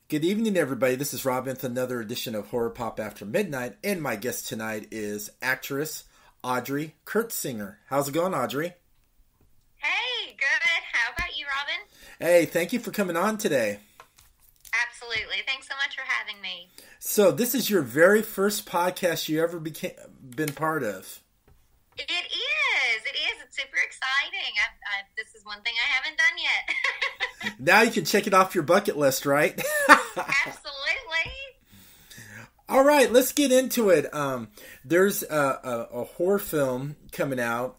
Good evening, everybody. This is Robin with another edition of Horror Pop After Midnight, and my guest tonight is actress Audri Curtsinger. How's it going, Audri? Hey, good. How about you, Robin? Hey, thank you for coming on today. Absolutely. Thanks so much for having me. So, this is your very first podcast you ever been part of. It is. It's super exciting. This is one thing I haven't done yet. Now you can check it off your bucket list, right? Absolutely. All right, let's get into it. There's a horror film coming out,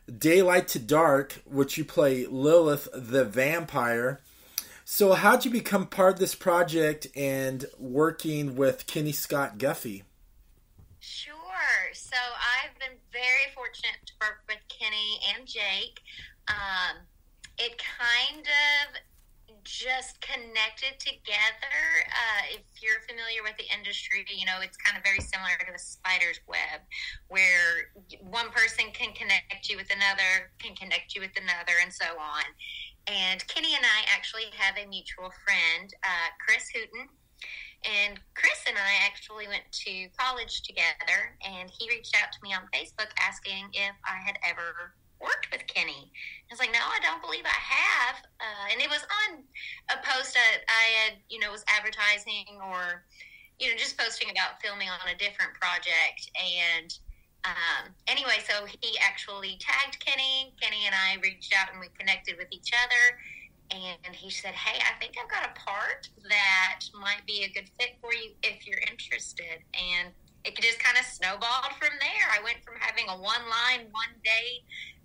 Daylight to Dark, which you play Lilith the vampire. So how'd you become part of this project and working with Kenny Scott Guffey? Sure. So I've been very fortunate to work with Kenny and Jake. It kind of just connected together. If you're familiar with the industry, you know, it's kind of very similar to the spider's web, where one person can connect you with another, and so on. And Kenny and I actually have a mutual friend, Chris Hooten. And Chris and I actually went to college together, and he reached out to me on Facebook asking if I had ever worked with Kenny. I was like, no, I don't believe I have. And it was on a post that I had, was advertising or, just posting about filming on a different project. And anyway, so he actually tagged Kenny. Kenny and I reached out and we connected with each other. And he said, hey, I think I've got a part that might be a good fit for you if you're interested. And it just kind of snowballed from there. I went from having a one-line, one-day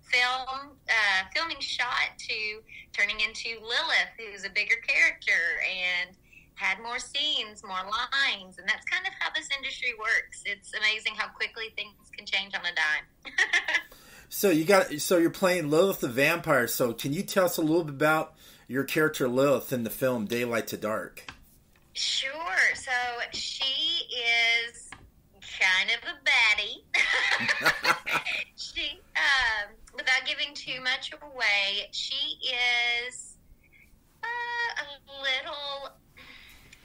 filming shot to turning into Lilith, who's a bigger character, and had more scenes, more lines. And that's kind of how this industry works. It's amazing how quickly things can change on a dime. So you're playing Lilith the vampire. So can you tell us a little bit about your character Lilith in the film Daylight to Dark? Sure. So she is kind of a baddie. She, without giving too much away, she is a little,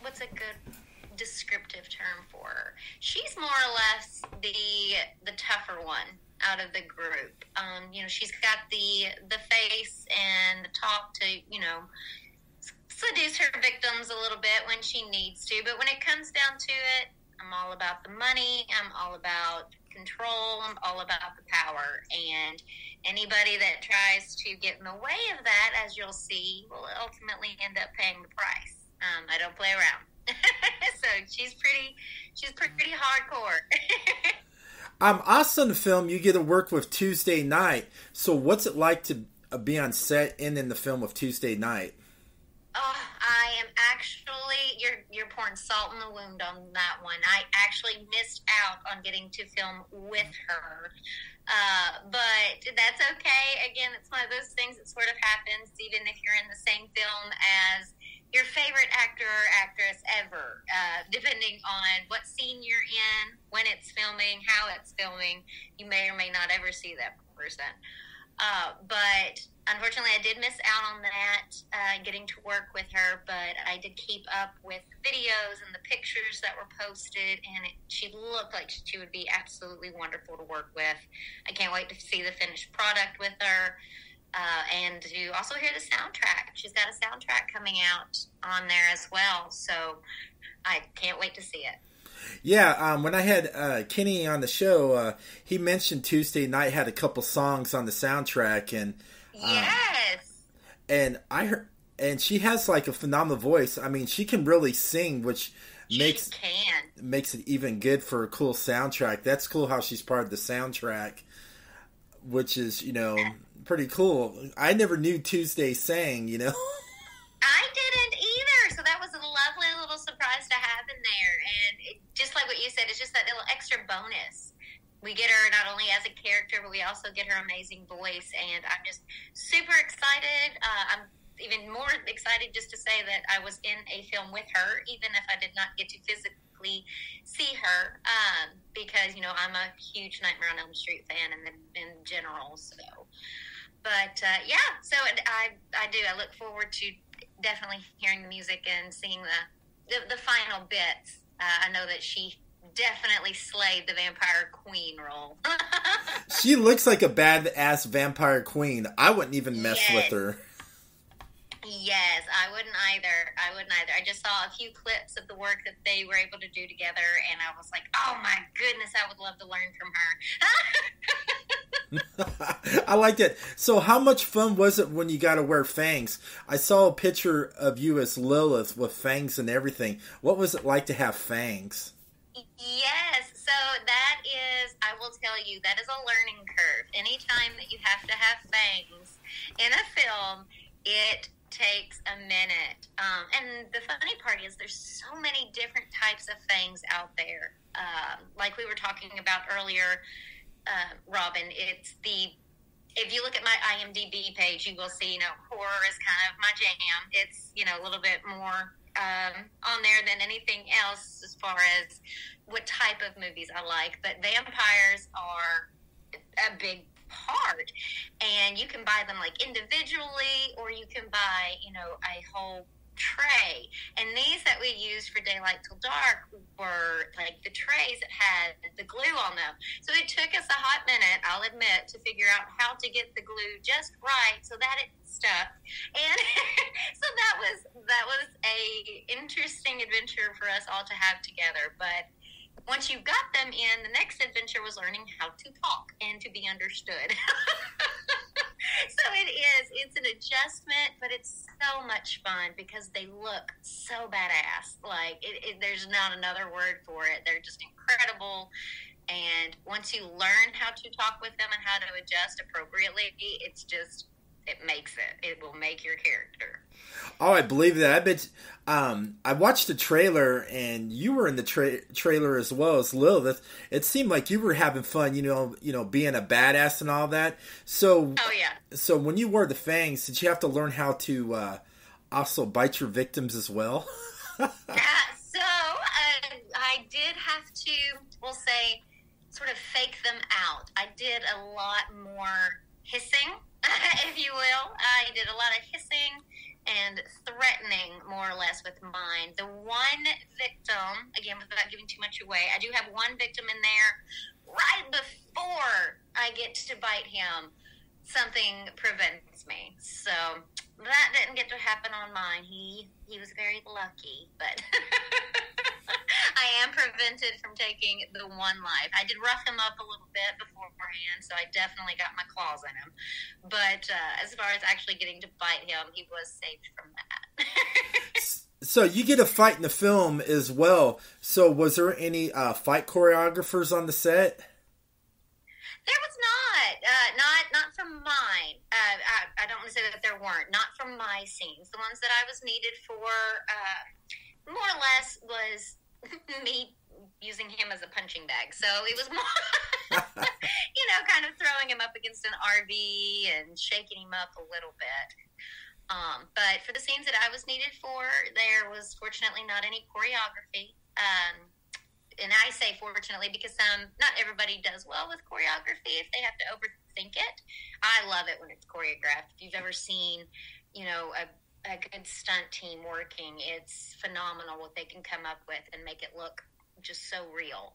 what's a good descriptive term for her? She's more or less the tougher one out of the group. She's got the face and the talk to, seduce her victims a little bit when she needs to. But when it comes down to it, I'm all about the money. I'm all about control. I'm all about the power. And anybody that tries to get in the way of that, as you'll see, will ultimately end up paying the price. I don't play around. So she's pretty hardcore. Also in the film, you get to work with Tuesday Night. So what's it like to be on set and in the film with Tuesday Night? Oh, I am actually, you're pouring salt in the wound on that one. I actually missed out on getting to film with her. But that's okay. Again, it's one of those things that sort of happens even if you're in the same film as your favorite actor or actress ever, depending on what scene you're in, when it's filming, how it's filming. You may or may not ever see that person. But unfortunately, I did miss out on that, getting to work with her, but I did keep up with videos and the pictures that were posted, and she looked like she would be absolutely wonderful to work with. I can't wait to see the finished product with her. And to also hear the soundtrack. She's got a soundtrack coming out on there as well, so I can't wait to see it. Yeah, when I had Kenny on the show, he mentioned Tuesday Night had a couple songs on the soundtrack, and yes, and I heard, and she has like a phenomenal voice. I mean, she can really sing, which makes it even good for a cool soundtrack. That's cool how she's part of the soundtrack, which is pretty cool. I never knew Tuesday sang, I didn't either, so that was a lovely little surprise to have in there. And just like what you said, it's just that little extra bonus. We get her not only as a character, but we also get her amazing voice, and I'm just super excited. I'm even more excited just to say that I was in a film with her, even if I did not get to physically see her, because, I'm a huge Nightmare on Elm Street fan in general, so... But, so I do. I look forward to definitely hearing the music and seeing the final bits. I know that she definitely slayed the vampire queen role. She looks like a badass vampire queen. I wouldn't even mess with her. Yes, I wouldn't either. I just saw a few clips of the work that they were able to do together, and I was like, oh my goodness, I would love to learn from her. I liked it. So how much fun was it when you got to wear fangs? I saw a picture of you as Lilith with fangs and everything. What was it like to have fangs? Yes, so that is, I will tell you, that is a learning curve. Anytime that you have to have fangs in a film, it takes a minute. And the funny part is there's so many different types of fangs out there. Like we were talking about earlier, Robin, if you look at my IMDb page, you will see, horror is kind of my jam. It's, a little bit more on there than anything else as far as what type of movies I like. But vampires are a big part, and you can buy them like individually, or you can buy, a whole tray. And these that we used for Daylight Till Dark were like the trays that had the glue on them. So it took us a hot minute, I'll admit, to figure out how to get the glue just right so that it stuck. And so that was a interesting adventure for us all to have together. But once you got them in, the next adventure was learning how to talk and to be understood. So it's an adjustment, but it's so much fun because they look so badass. Like, there's not another word for it. They're just incredible. And once you learn how to talk with them and how to adjust appropriately, it makes it. It will make your character. Oh, I believe that. I bet. I watched the trailer, and you were in the trailer as well as Lilith. It seemed like you were having fun, being a badass and all that. So, oh yeah. So when you wore the fangs, did you have to learn how to also bite your victims as well? I did have to, we'll say, sort of fake them out. I did a lot more hissing, if you will. I did a lot of hissing and threatening, more or less, with mine. The one victim, again, without giving too much away, I do have one victim in there. Right before I get to bite him, something prevents me. So that didn't get to happen on mine. He was very lucky, but I am prevented from taking the one life. I did rough him up a little bit beforehand, so I definitely got my claws in him. But as far as actually getting to bite him, he was saved from that. So you get a fight in the film as well. So was there any fight choreographers on the set? There was not from mine. I don't want to say that there weren't. Not from my scenes. The ones that I was needed for, more or less, was me using him as a punching bag. So it was more, kind of throwing him up against an RV and shaking him up a little bit. But for the scenes that I was needed for, there was fortunately not any choreography. And I say fortunately because not everybody does well with choreography if they have to overthink it. I love it when it's choreographed. If you've ever seen, a good stunt team working, it's phenomenal what they can come up with and make it look just so real.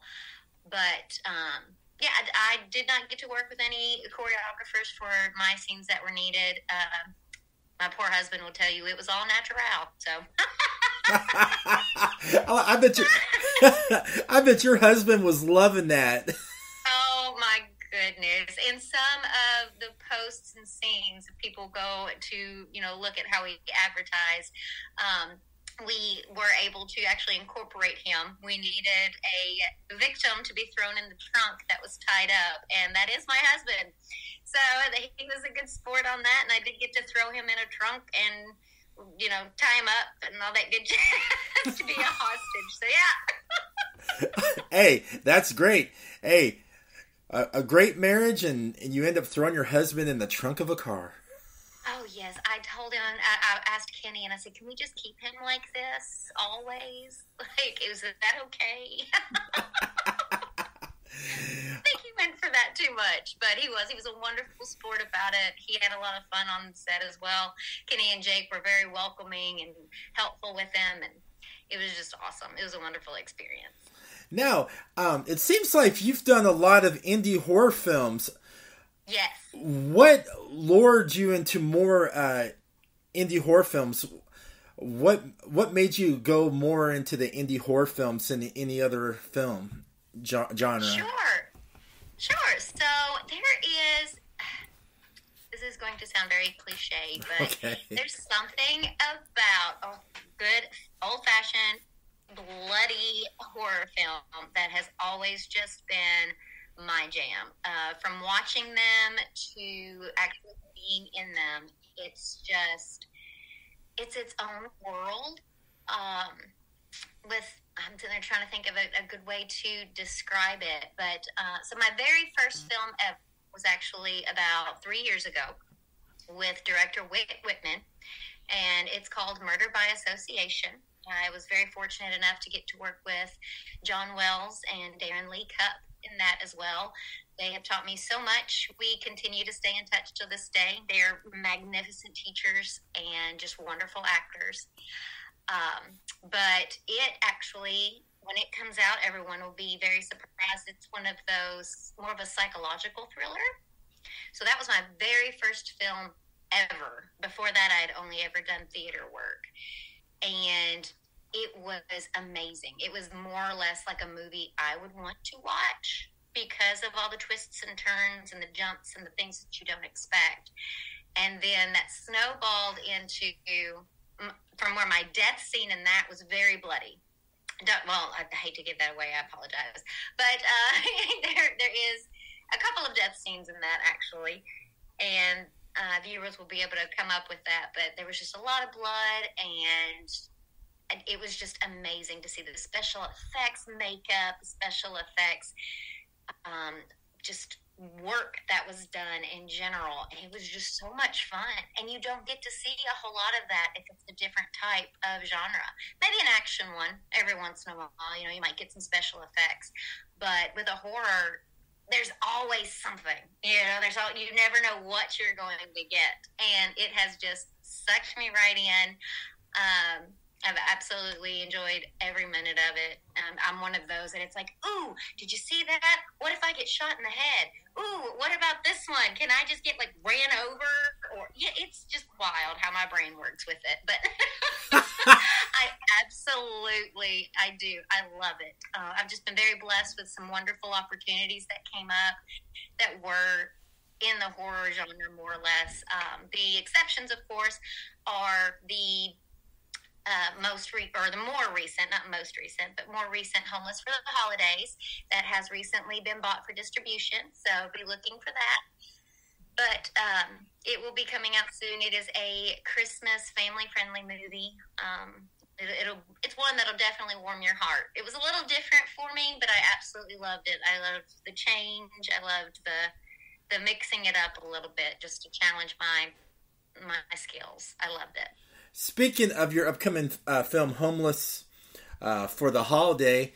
But I did not get to work with any choreographers for my scenes that were needed. My poor husband will tell you it was all natural. So I bet you. I bet your husband was loving that. Oh my goodness! In some of the posts and scenes, people go to look at how we advertised. We were able to actually incorporate him. We needed a victim to be thrown in the trunk that was tied up, and that is my husband. So he was a good sport on that, and I did get to throw him in a trunk and tie him up and all that good jazz to be a hostage. So yeah. Hey, that's great. Hey, a great marriage, and you end up throwing your husband in the trunk of a car. Oh, yes. I told him, I asked Kenny, and I said, can we just keep him like this always? Like, is that okay? Thank you went for that too much, but he was a wonderful sport about it. He had a lot of fun on set as well. Kenny and Jake were very welcoming and helpful with him, and it was just awesome. It was a wonderful experience. Now, it seems like you've done a lot of indie horror films. Yes. What lured you into more indie horror films? What made you go more into the indie horror films than any other film genre? Sure. So there is. This is going to sound very cliche, but There's something about a good old-fashioned bloody horror film that has always just been my jam. From watching them to actually being in them, it's its own world. I'm sitting there trying to think of a good way to describe it. But so my very first film ever was actually about 3 years ago with director Whitman, and it's called Murder by Association. I was very fortunate enough to get to work with John Wells and Darren Lee Cupp in that as well. They have taught me so much. We continue to stay in touch to this day. They're magnificent teachers and just wonderful actors. But it actually, when it comes out, everyone will be very surprised. It's one of those, more of a psychological thriller. So that was my very first film ever. Before that, I had only ever done theater work. And it was amazing. It was more or less like a movie I would want to watch because of all the twists and turns and the jumps and the things that you don't expect. And then that snowballed into, from where my death scene in that was very bloody. Well, I hate to give that away. I apologize. But there is a couple of death scenes in that, actually. And viewers will be able to come up with that. But there was just a lot of blood, and it was just amazing to see the special effects, makeup, special effects, just work that was done in general. It was just so much fun, and you don't get to see a whole lot of that if it's a different type of genre. Maybe an action one every once in a while, you might get some special effects, but with a horror, there's always something, you never know what you're going to get, and it has just sucked me right in. I've absolutely enjoyed every minute of it. I'm one of those, and it's like, ooh, did you see that? What if I get shot in the head? Ooh, what about this one? Can I just get, ran over? Or yeah, it's just wild how my brain works with it. But I do. I love it. I've just been very blessed with some wonderful opportunities that came up that were in the horror genre, more or less. The exceptions, of course, are the more recent Homeless for the Holidays that has recently been bought for distribution, so be looking for that. But it will be coming out soon. It is a Christmas family-friendly movie. It's one that'll definitely warm your heart. It was a little different for me, but I absolutely loved it. I loved the change. I loved the mixing it up a little bit just to challenge my skills. I loved it. Speaking of your upcoming film, Homeless for the Holiday,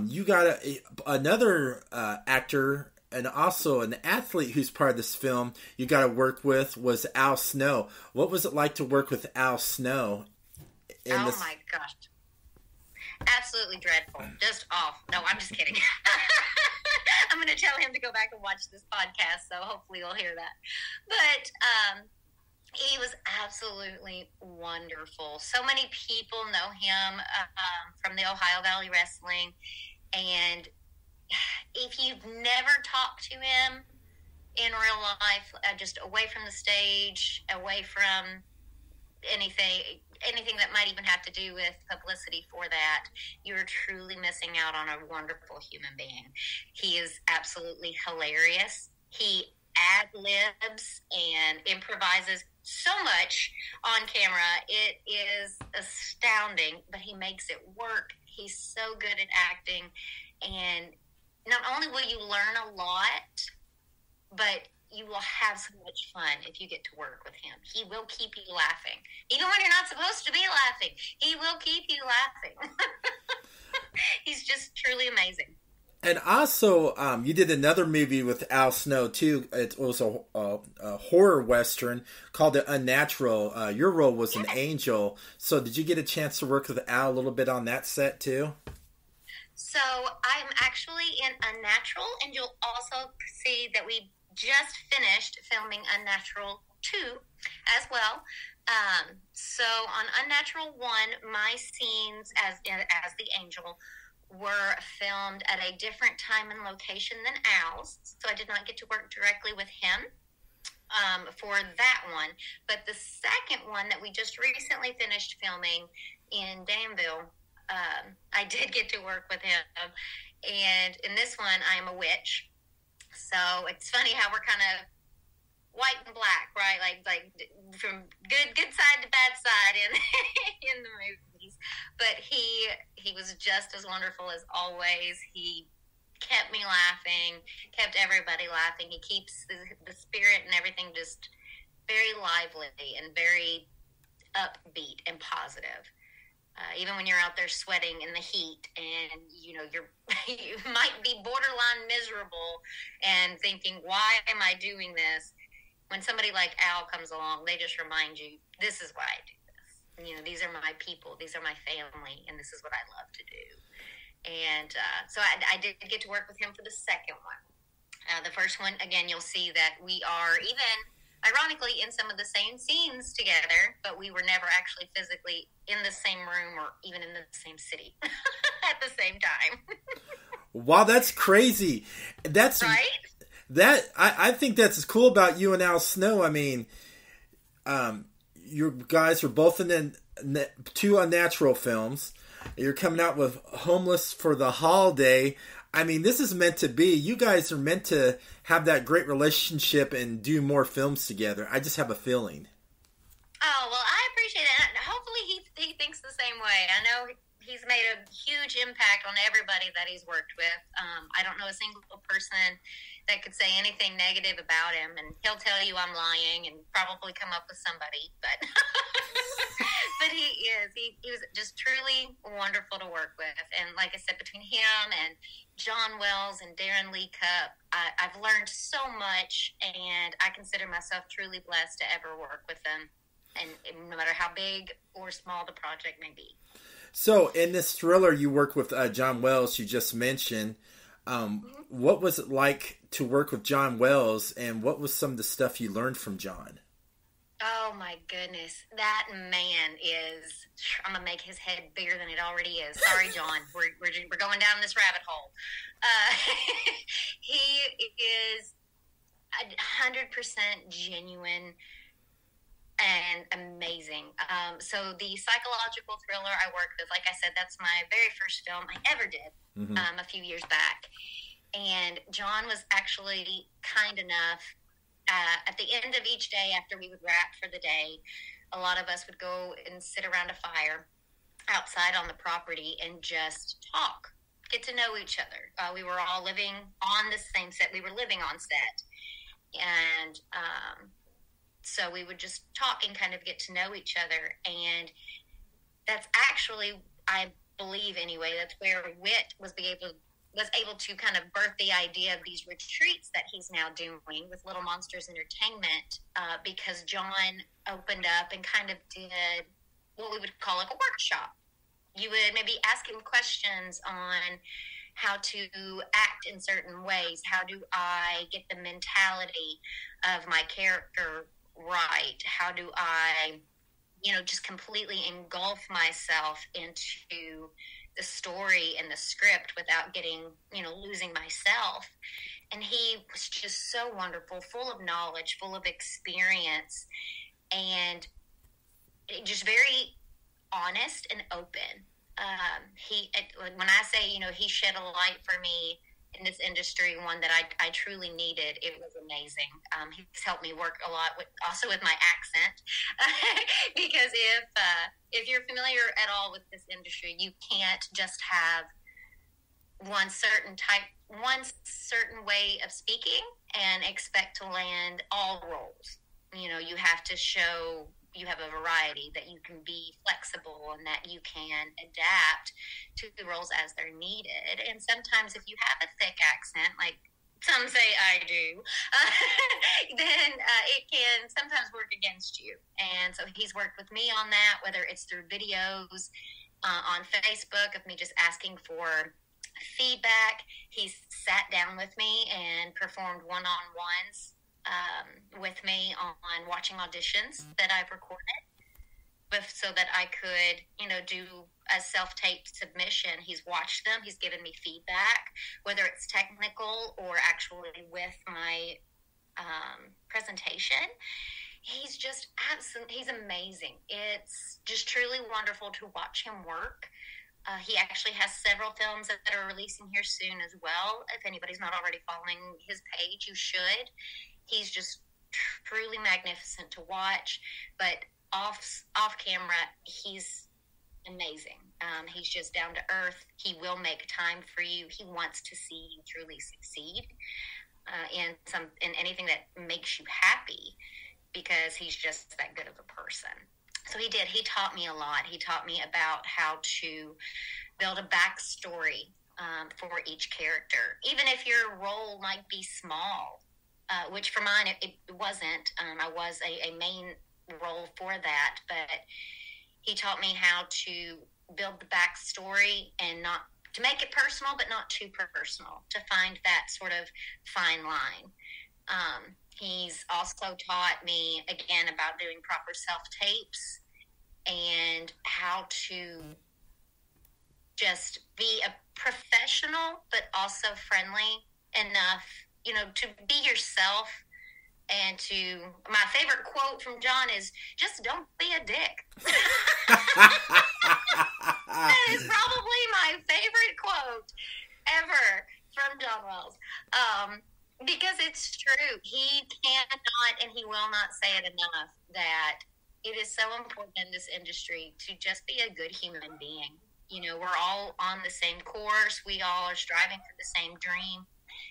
you got another actor and also an athlete who's part of this film you got to work with was Al Snow. What was it like to work with Al Snow? My gosh. Absolutely dreadful. Just off. No, I'm just kidding. I'm going to tell him to go back and watch this podcast, so hopefully you'll hear that. But he was absolutely wonderful. So many people know him from the Ohio Valley Wrestling, and if you've never talked to him in real life, just away from the stage, away from anything that might even have to do with publicity for that, you're truly missing out on a wonderful human being. He is absolutely hilarious. He ad-libs and improvises so much on camera. It is astounding, but he makes it work. He's so good at acting, and not only will you learn a lot, but you will have so much fun if you get to work with him. He will keep you laughing. Even when you're not supposed to be laughing, he will keep you laughing. He's just truly amazing. And also, you did another movie with Al Snow too. It was a horror western called The Unnatural. Your role was an Yes. angel. So, did you get a chance to work with Al a little bit on that set too? So I'm actually in Unnatural, and you'll also see that we just finished filming Unnatural 2 as well. So on Unnatural 1, my scenes as the angel were filmed at a different time and location than Al's, so I did not get to work directly with him for that one. But the second one that we just recently finished filming in Danville, I did get to work with him. And in this one, I am a witch. So it's funny how we're kind of white and black, right? Like from good side to bad side in in the movies. But he was just as wonderful as always. He kept me laughing, kept everybody laughing. He keeps the spirit and everything just very lively and very upbeat and positive. Even when you're out there sweating in the heat and you might be borderline miserable and thinking, why am I doing this? When somebody like Al comes along, they just remind you, this is why I do this. These are my people, these are my family, and this is what I love to do. And so I did get to work with him for the second one. The first one, again, you'll see that we are even, ironically, in some of the same scenes together, but we were never actually physically in the same room or even in the same city at the same time. Wow, that's crazy. That's right. I think that's cool about you and Al Snow. I mean, you guys are both in two Unnatural films. You're coming out with Homeless for the Holiday. I mean, this is meant to be. You guys are meant to have that great relationship and do more films together. I just have a feeling. Oh, well, I appreciate it. Hopefully he thinks the same way. I know he's made a huge impact on everybody that he's worked with. I don't know a single person that could say anything negative about him, and he'll tell you I'm lying and probably come up with somebody, but but he was just truly wonderful to work with. And like I said, between him and John Wells and Darren Lee Cupp, I've learned so much, and I consider myself truly blessed to ever work with them, and no matter how big or small the project may be. So in this thriller you work with John Wells, you just mentioned. What was it like to work with John Wells, and what was some of the stuff you learned from John? Oh my goodness, that man is, I'm going to make his head bigger than it already is. Sorry, John, we're going down this rabbit hole. He is 100% genuine and amazing. So the psychological thriller I worked with, like I said, that's my very first film I ever did a few years back. And John was actually kind enough, at the end of each day after we would wrap for the day, a lot of us would go and sit around a fire outside on the property and just talk, get to know each other. We were all living on the same set. We were living on set. And so we would just talk and kind of get to know each other. And that's actually, I believe anyway, that's where Wit was able to kind of birth the idea of these retreats that he's now doing with Little Monsters Entertainment, because John opened up and kind of did what we would call like a workshop. You would maybe ask him questions on how to act in certain ways. How do I get the mentality of my character right? How do I, just completely engulf myself into the story and the script without getting, losing myself. And he was just so wonderful, full of knowledge, full of experience, and just very honest and open. When I say, he shed a light for me in this industry, one that I truly needed, it was amazing. He's helped me work a lot also with my accent, because if you're familiar at all with this industry, you can't just have one certain way of speaking and expect to land all roles. You have to show you have a variety, that you can be flexible, and that you can adapt to the roles as they're needed. And sometimes if you have a thick accent, like some say I do, then it can sometimes work against you. And so he's worked with me on that, whether it's through videos on Facebook of me just asking for feedback. He's sat down with me and performed one-on-ones with me on watching auditions that I've recorded, so that I could, do a self-tape submission. He's watched them. He's given me feedback, whether it's technical or actually with my presentation. He's just he's amazing. It's just truly wonderful to watch him work. He actually has several films that are releasing here soon as well. If anybody's not already following his page, you should. He's just truly magnificent to watch, but off camera, he's amazing. He's just down to earth. He will make time for you. He wants to see you truly succeed in anything that makes you happy, because he's just that good of a person. So he did. He taught me a lot. He taught me about how to build a backstory for each character, even if your role might be small, which for mine it wasn't. I was a main role for that, but he taught me how to build the backstory and not to make it personal, but not too personal, to find that sort of fine line. He's also taught me, again, about doing proper self-tapes and how to just be a professional, but also friendly enough, to be yourself. And my favorite quote from John is, just don't be a dick. That is probably my favorite quote ever from John Wells. Because it's true. He cannot and he will not say it enough that it is so important in this industry to just be a good human being. We're all on the same course. We all are striving for the same dream.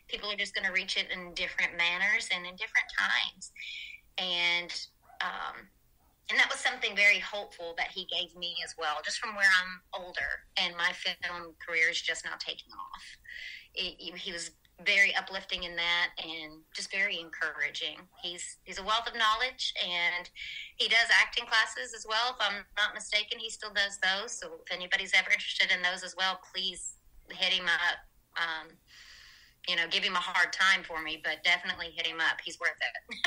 People are just going to reach it in different manners and in different times. And that was something very hopeful that he gave me as well, just from where I'm older and my film career is just now taking off. He was very uplifting in that and just very encouraging. He's a wealth of knowledge, and he does acting classes as well. If I'm not mistaken, he still does those. So if anybody's ever interested in those as well, please hit him up. Give him a hard time for me, but definitely hit him up. He's worth it.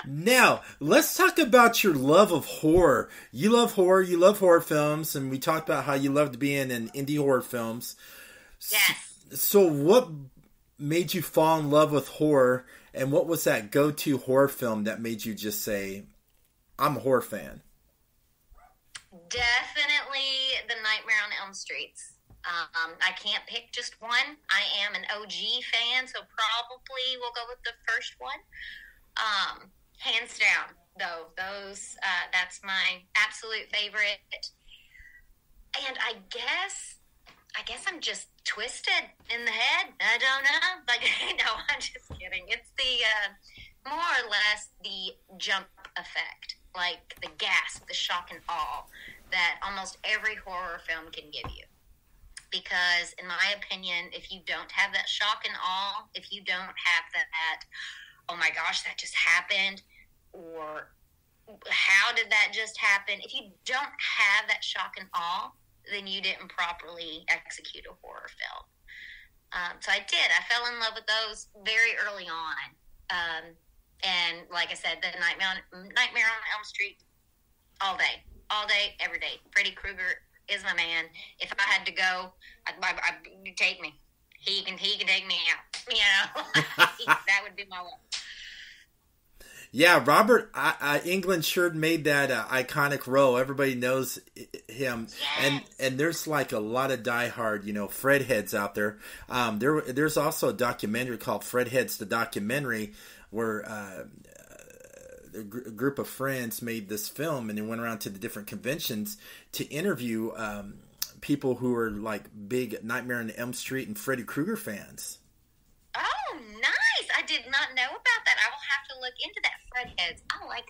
Now, let's talk about your love of horror. You love horror films, and we talked about how you loved being in indie horror films. Yes. So what made you fall in love with horror, and what was that go-to horror film that made you just say, I'm a horror fan? Definitely The Nightmare on Elm Street. I can't pick just one. I am an OG fan, so probably we'll go with the first one. Hands down, though, that's my absolute favorite. And I guess I'm just twisted in the head. I don't know. No, I'm just kidding. It's the more or less the jump effect, like the gasp, the shock and awe that almost every horror film can give you. Because in my opinion, if you don't have that shock and awe, if you don't have that, oh my gosh, that just happened, or how did that just happen? If you don't have that shock and awe, then you didn't properly execute a horror film. So I did. I fell in love with those very early on. And like I said, the Nightmare on Elm Street, all day, every day. Freddy Krueger is my man. If I had to go, I'd take me. He can take me out. That would be my way. Yeah, Robert Englund sure made that iconic role. Everybody knows him, yes. and there's like a lot of diehard, Fred heads out there. There's also a documentary called Fred Heads the Documentary, where a group of friends made this film, and they went around to the different conventions to interview people who are like big Nightmare on Elm Street and Freddy Krueger fans. Oh, nice! I did not know about that. I will have to to look into that. Fredheads. I like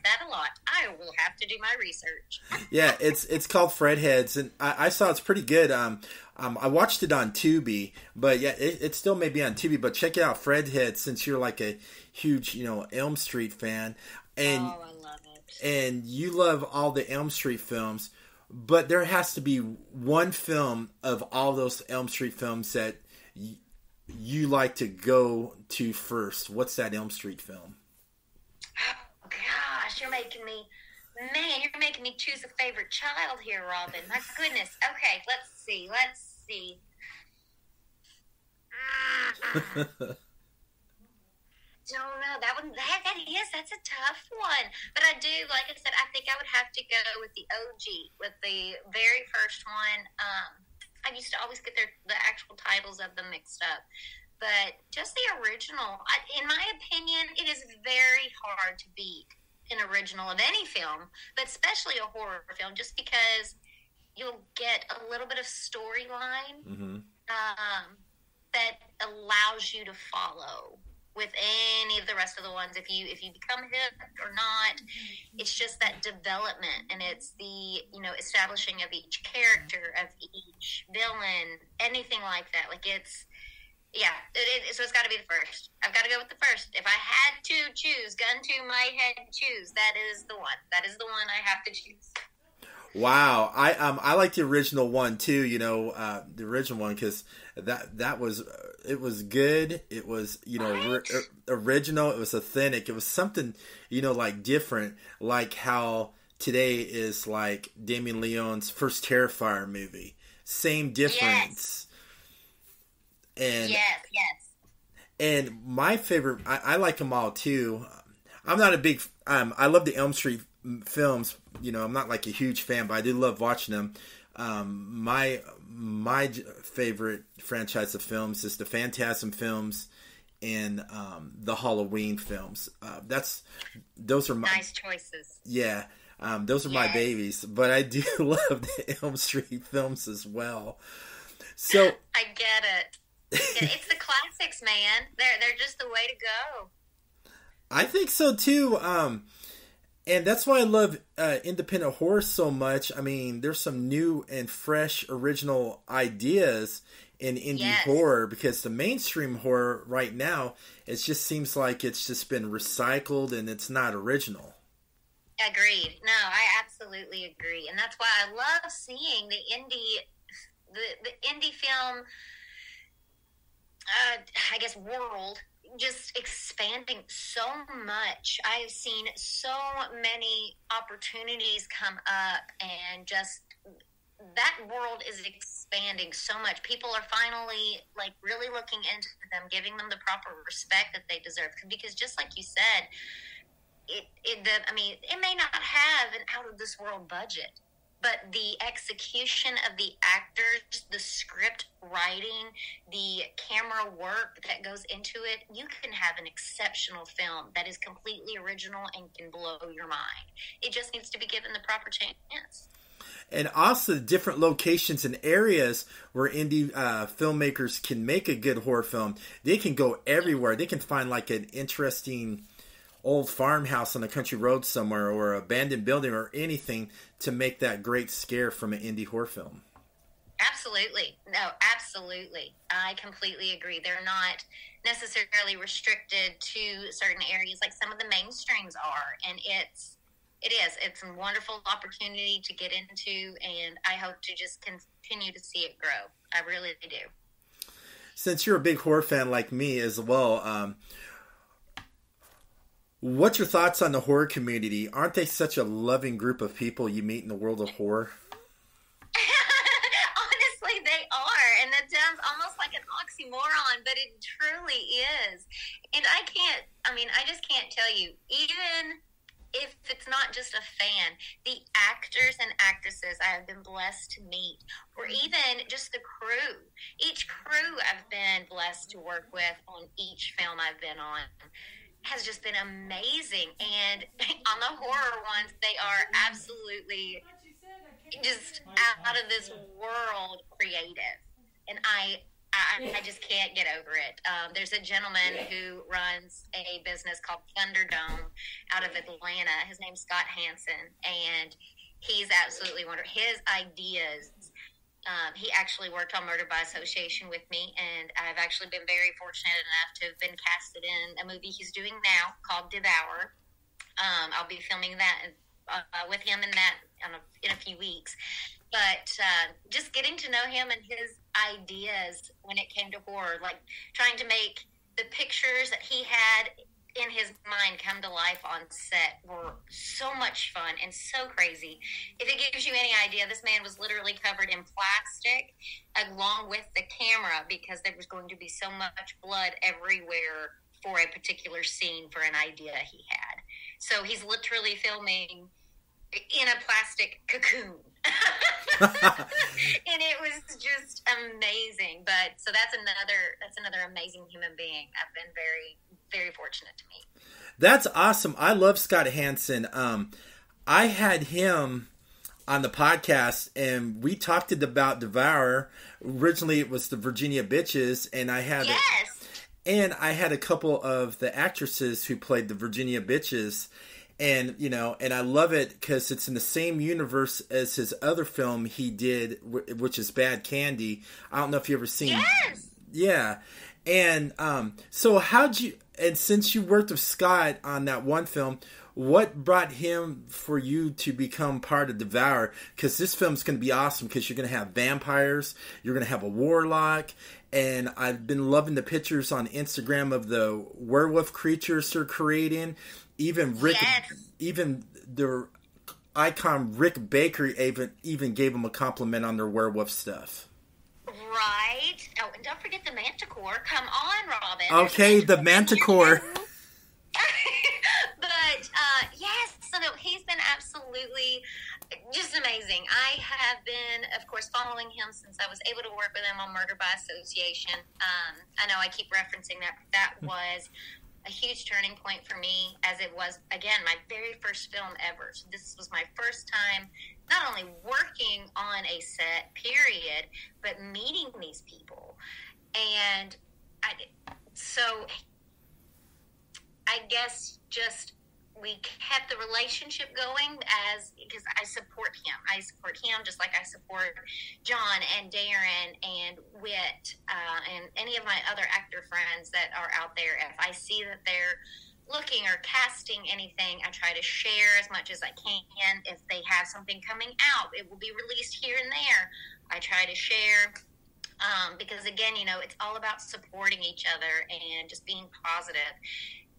that a lot. I will have to do my research. Yeah, it's called Fredheads, and I saw it's pretty good. I watched it on Tubi, but yeah, it still may be on Tubi. But check it out, Fredheads, since you're like a huge, Elm Street fan, and I love it. And you love all the Elm Street films, but there has to be one film of all those Elm Street films that you like to go to first. What's that Elm Street film? Oh, gosh, you're making me choose a favorite child here, Robin. My goodness. Okay, let's see. Don't know. That's a tough one. But I do, like I said, I think I would have to go with the OG, with the very first one. I used to always get the actual titles of them mixed up. But just the original, in my opinion, it is very hard to beat an original of any film, but especially a horror film, just because you'll get a little bit of storyline that allows you to follow with any of the rest of the ones. If you become hooked or not, it's just that development, and it's the establishing of each character, of each villain, anything like that. Like so it's got to be the first. I've got to go with the first. If I had to choose, gun to my head, choose, that is the one. That is the one I have to choose. Wow, I like the original one too. The original one, because that was it was good. It was original. It was authentic. It was something like different. Like how today is like Damien Leone's first Terrifier movie. Same difference. Yes. Yes. And my favorite, I like them all too. I'm not a big. I love the Elm Street films. I'm not like a huge fan, but I do love watching them. My favorite franchise of films is the Phantasm films and the Halloween films. Those are my nice choices. Yeah, those are my babies. But I do love the Elm Street films as well. So I get it. It's the classics, man. They're just the way to go. I think so too. And that's why I love independent horror so much. I mean, there's some new and fresh original ideas in indie horror, because the mainstream horror right now, it just seems like it's just been recycled and it's not original. Agreed. No, I absolutely agree. And that's why I love seeing the indie film world just expanding so much. I've seen so many opportunities come up, and just that world is expanding so much. People are finally really looking into them, giving them the proper respect that they deserve. Because just like you said, it may not have an out of this world budget, but the execution of the actors, the script writing, the camera work that goes into it, you can have an exceptional film that is completely original and can blow your mind. It just needs to be given the proper chance. And also different locations and areas where indie filmmakers can make a good horror film. They can go everywhere. They can find like an interesting old farmhouse on a country road somewhere, or abandoned building, or anything to make that great scare from an indie horror film. Absolutely. No, absolutely. I completely agree. They're not necessarily restricted to certain areas like some of the mainstreams are. And it's a wonderful opportunity to get into, and I hope to just continue to see it grow. I really do. Since you're a big horror fan like me as well, what's your thoughts on the horror community? Aren't they such a loving group of people you meet in the world of horror? Honestly, they are. And that sounds almost like an oxymoron, but it truly is. And I just can't tell you, even if it's not just a fan, the actors and actresses I have been blessed to meet, or even just the crew. Each crew I've been blessed to work with on each film I've been on has just been amazing. And on the horror ones, they are absolutely just out of this world creative. And I I just can't get over it. There's a gentleman who runs a business called Thunderdome out of Atlanta. His name's Scott Hansen, and he's absolutely wonderful. His ideas, he actually worked on Murder by Association with me, and I've actually been very fortunate enough to have been casted in a movie he's doing now called Devour. I'll be filming that with him in a few weeks. But just getting to know him and his ideas when it came to horror, like trying to make the pictures that he had in his mind come to life on set were so much fun and so crazy. If it gives you any idea, this man was literally covered in plastic along with the camera because there was going to be so much blood everywhere for a particular scene for an idea he had. So he's literally filming in a plastic cocoon. And it was just amazing. But so that's another amazing human being I've been very, very fortunate to meet. That's awesome. I love Scott Hansen. I had him on the podcast and we talked about Devour. Originally it was the Virginia Bitches, and I had I had a couple of the actresses who played the Virginia Bitches. And, and I love it because it's in the same universe as his other film he did, which is Bad Candy. I don't know if you ever seen. Yes. Yeah. And so and since you worked with Scott on that one film, what brought him for you to become part of Devour? Because this film's going to be awesome because you're going to have vampires, you're going to have a warlock, and I've been loving the pictures on Instagram of the werewolf creatures they're creating. Even their icon Rick Baker even gave them a compliment on their werewolf stuff. Right. Oh, and don't forget the Manticore. Come on, Robin. Okay, the Manticore. But yes, so he's been absolutely just amazing. I have been, of course, following him since I was able to work with him on Murder by Association. I know I keep referencing that, but that was a huge turning point for me, as it was, again, my very first film ever. So this was my first time not only working on a set, period, but meeting these people. And I guess just we kept the relationship going because I support him. I support him just like I support John and Darren and Whit and any of my other actor friends that are out there. If I see that they're looking or casting anything, I try to share as much as I can. If they have something coming out, it will be released here and there. I try to share because, again, it's all about supporting each other and just being positive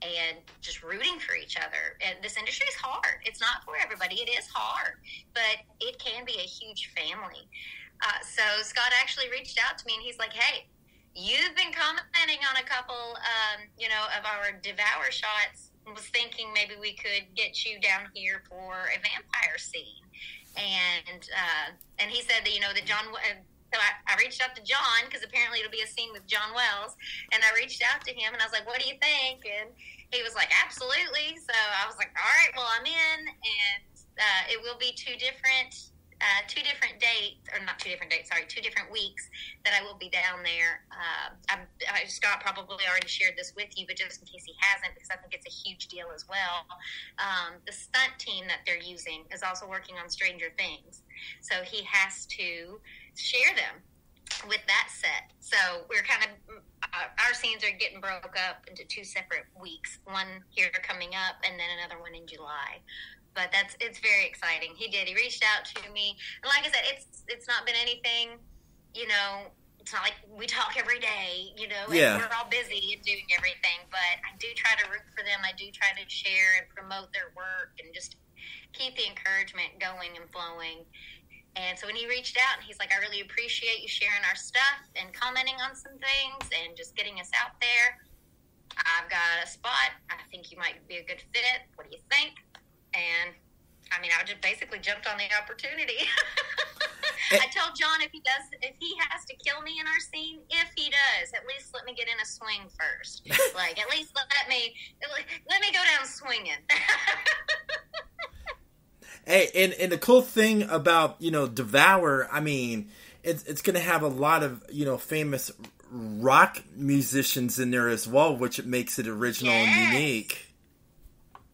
and just rooting for each other. And this industry is hard. It's not for everybody. It is hard, but it can be a huge family. So Scott actually reached out to me and he's like, hey, you've been commenting on a couple, of our Devour shots. I was thinking maybe we could get you down here for a vampire scene. And he said that John. So I reached out to John because apparently it'll be a scene with John Wells. And I reached out to him and I was like, what do you think? And he was like, absolutely. So I was like, all right, well, I'm in. And it will be two different dates, or not 2 different dates, sorry, 2 different weeks that I will be down there. Scott probably already shared this with you, but just in case he hasn't, because I think it's a huge deal as well. The stunt team that they're using is also working on Stranger Things. So he has to share them with that set. So we're kind of, our scenes are getting broke up into 2 separate weeks, one here coming up and then another one in July. But it's very exciting. He reached out to me. And like I said, it's not been anything, it's not like we talk every day, and we're all busy and doing everything. But I do try to root for them. I do try to share and promote their work and just keep the encouragement going and flowing. And so when he reached out, and he's like, I really appreciate you sharing our stuff and commenting on some things and just getting us out there. I've got a spot. I think you might be a good fit. What do you think? And I just basically jumped on the opportunity. I told John if he has to kill me in our scene, if he does, at least let me get in a swing first. Like, at least let me go down swinging. Hey, and the cool thing about, Devour, it's going to have a lot of, famous rock musicians in there as well, which makes it original and unique.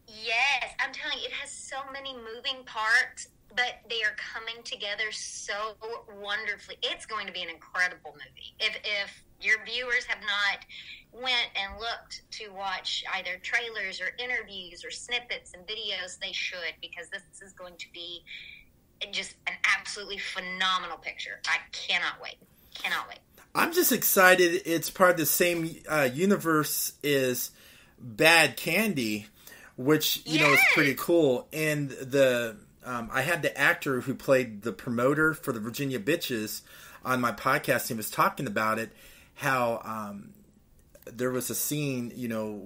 Yes, I'm telling you, it has so many moving parts, but they are coming together so wonderfully. It's going to be an incredible movie. If your viewers have not went and looked to watch either trailers or interviews or snippets and videos, they should, because this is going to be just an absolutely phenomenal picture. I cannot wait. Cannot wait. I'm just excited. It's part of the same universe as Bad Candy, which, is pretty cool. And I had the actor who played the promoter for the Virginia Bitches on my podcast. He was talking about it, how there was a scene,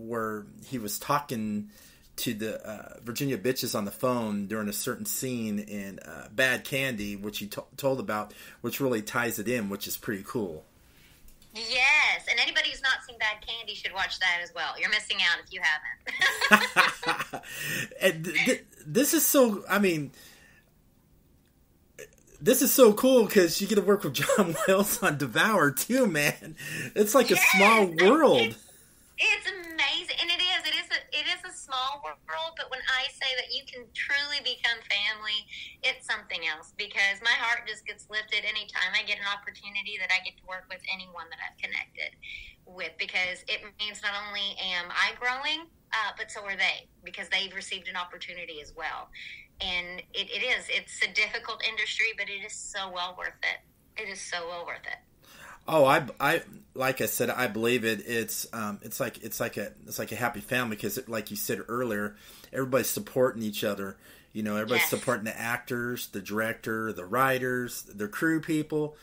where he was talking to the Virginia Bitches on the phone during a certain scene in Bad Candy, which he told about, which really ties it in, which is pretty cool. Yes, and anybody who's not seen Bad Candy should watch that as well. You're missing out if you haven't. And this is so, this is so cool because you get to work with John Wells on Devour too, man. It's like a small world. It's amazing, and it is a small world, but when I say that you can truly become family, it's something else, because my heart just gets lifted anytime I get an opportunity that I get to work with anyone that I've connected with, because it means not only am I growing, but so are they, because they've received an opportunity as well. And it's a difficult industry, but it is so well worth it. It is so well worth it. Oh, I like I said, I believe it. It's like a happy family, because like you said earlier, everybody's supporting each other. Everybody's supporting the actors, the director, the writers, the crew people.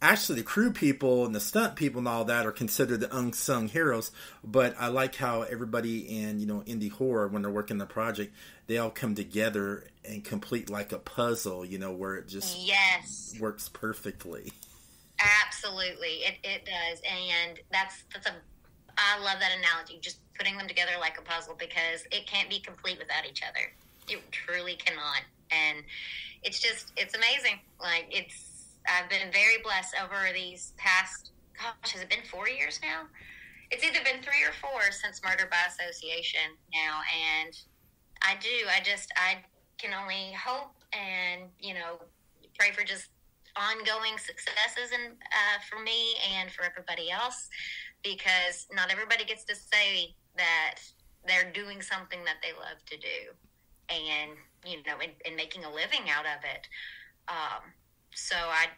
Actually, the crew people and the stunt people and all that are considered the unsung heroes. But I like how everybody in indie horror, when they're working the project, they all come together and complete like a puzzle. Where it just works perfectly. Absolutely, it does, and I love that analogy. Just putting them together like a puzzle, because it can't be complete without each other. It truly cannot, and it's amazing. I've been very blessed over these past. Gosh, has it been 4 years now? It's either been 3 or 4 since Murder by Association now, and I can only hope and pray for just ongoing successes and for me and for everybody else, because not everybody gets to say that they're doing something that they love to do, and and making a living out of it. So I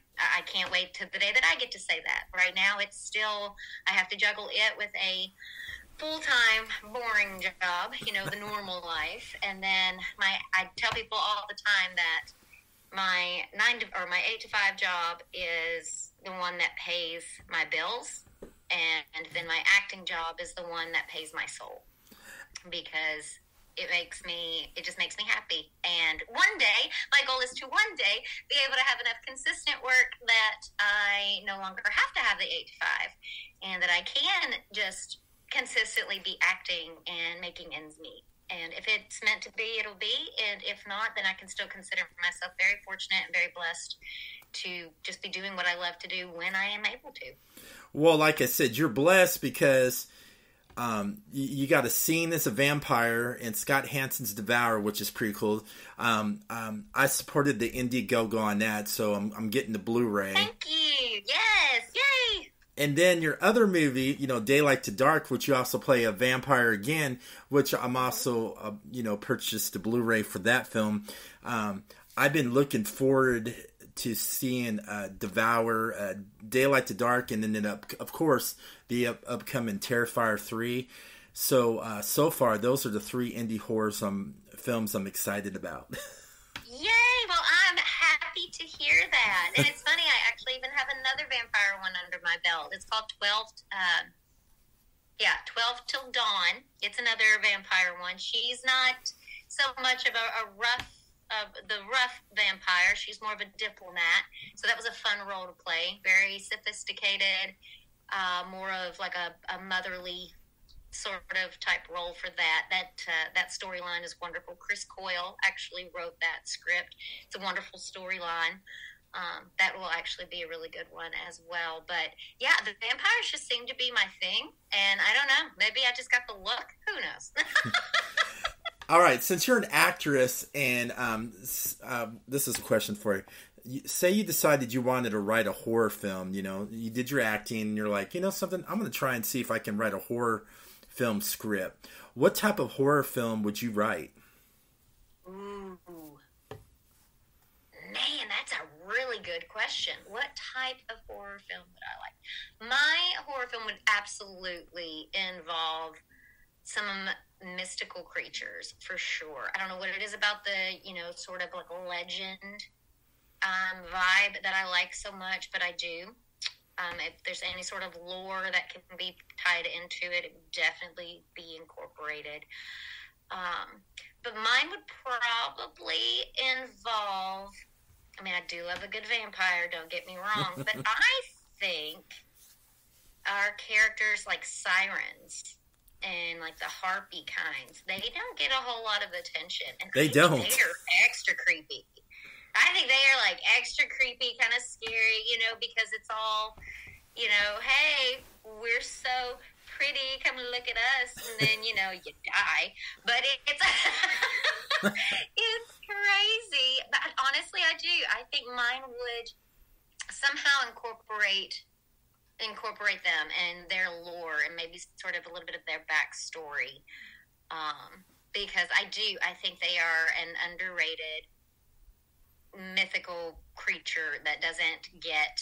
can't wait to the day that I get to say that. Right now, it's still, I have to juggle it with a full-time boring job, the normal life, and then I tell people all the time that my 8 to 5 job is the one that pays my bills, and then my acting job is the one that pays my soul, because it just makes me happy. And one day, my goal is to one day be able to have enough consistent work that I no longer have to have the 8 to 5, and that I can just consistently be acting and making ends meet. And if it's meant to be, it'll be. And if not, then I can still consider myself very fortunate and very blessed to just be doing what I love to do when I am able to. Well, like I said, you're blessed because you got a scene as a vampire in Scott Hansen's Devour, which is pretty cool. I supported the Indiegogo on that, so I'm getting the Blu-ray. Thank you. Yes. Yay. And then your other movie, Daylight to Dark, which you also play a vampire again, which I'm also, purchased the Blu-ray for that film. I've been looking forward to seeing Devour, Daylight to Dark, and then of course the upcoming Terrifier 3. So far, those are the 3 indie horror films I'm excited about. Yay! Well, I'm happy to hear that. And it's funny, I actually even have another vampire one under my belt. It's called 12 Till Dawn. It's another vampire one. She's not so much of the rough vampire. She's more of a diplomat. So that was a fun role to play. Very sophisticated, more of like a motherly sort of type role for that. That storyline is wonderful. Chris Coyle actually wrote that script. It's a wonderful storyline. That will actually be a really good one as well. But yeah, the vampires just seem to be my thing, and I don't know. Maybe I just got the look. Who knows? All right, since you're an actress, and this is a question for you. Say you decided you wanted to write a horror film. You know, you did your acting, and you're like, you know something, I'm going to try and see if I can write a horror film script. What type of horror film would you write? Ooh. Man, that's a really good question. What type of horror film would I like? My horror film would absolutely involve some mystical creatures, for sure. I don't know what it is about the, sort of like legend vibe that I like so much, but I do. If there's any sort of lore that can be tied into it, it would definitely be incorporated. But mine would probably involve, I mean, I do love a good vampire, don't get me wrong, but I think our characters like sirens and like the harpy kinds, they don't get a whole lot of attention. And they don't. They're extra creepy. I think they are like extra creepy, kind of scary, because it's all, hey, we're so pretty, come and look at us, and then, you die. But it's it's crazy. But honestly, I do. I think mine would somehow incorporate them and their lore and maybe sort of a little bit of their backstory. Because I think they are an underrated mythical creature that doesn't get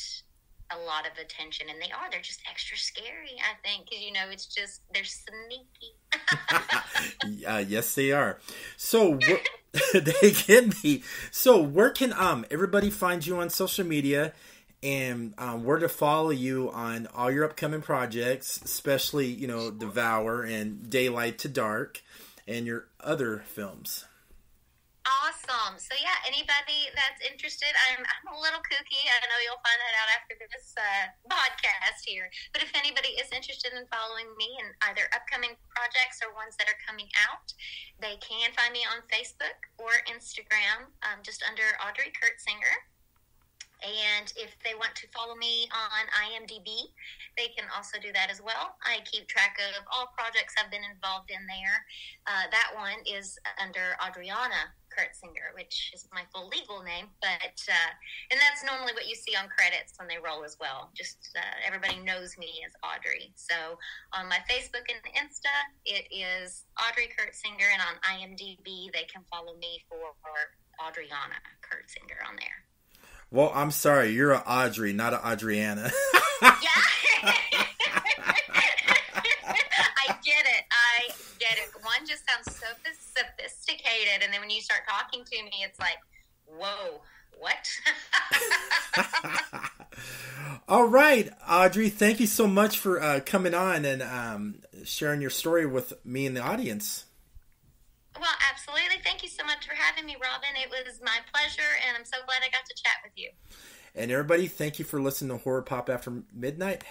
a lot of attention, and they're just extra scary, I think, because it's just, they're sneaky. Yes, they are. So they can be. So where can everybody find you on social media, and where to follow you on all your upcoming projects, especially Devour and Daylight to Dark and your other films? Awesome. So yeah, anybody that's interested, I'm a little kooky. I know you'll find that out after this podcast here. But if anybody is interested in following me in either upcoming projects or ones that are coming out, they can find me on Facebook or Instagram, just under Audri Curtsinger. And if they want to follow me on IMDb, they can also do that as well. I keep track of all projects I've been involved in there. That one is under Adriana Curtsinger, which is my full legal name. But and that's normally what you see on credits when they roll as well. Just everybody knows me as Audri. So on my Facebook and Insta, it is Audri Curtsinger, and on IMDb, they can follow me for Adriana Curtsinger on there. Well, I'm sorry, you're an Audrey, not an Adriana. Yeah. I get it. One just sounds so sophisticated, and then when you start talking to me, it's like, whoa, what? All right, Audrey, thank you so much for coming on and sharing your story with me and the audience. Well, absolutely. Thank you so much for having me, Robin. It was my pleasure, and I'm so glad I got to chat with you. And everybody, thank you for listening to Horror Pop After Midnight.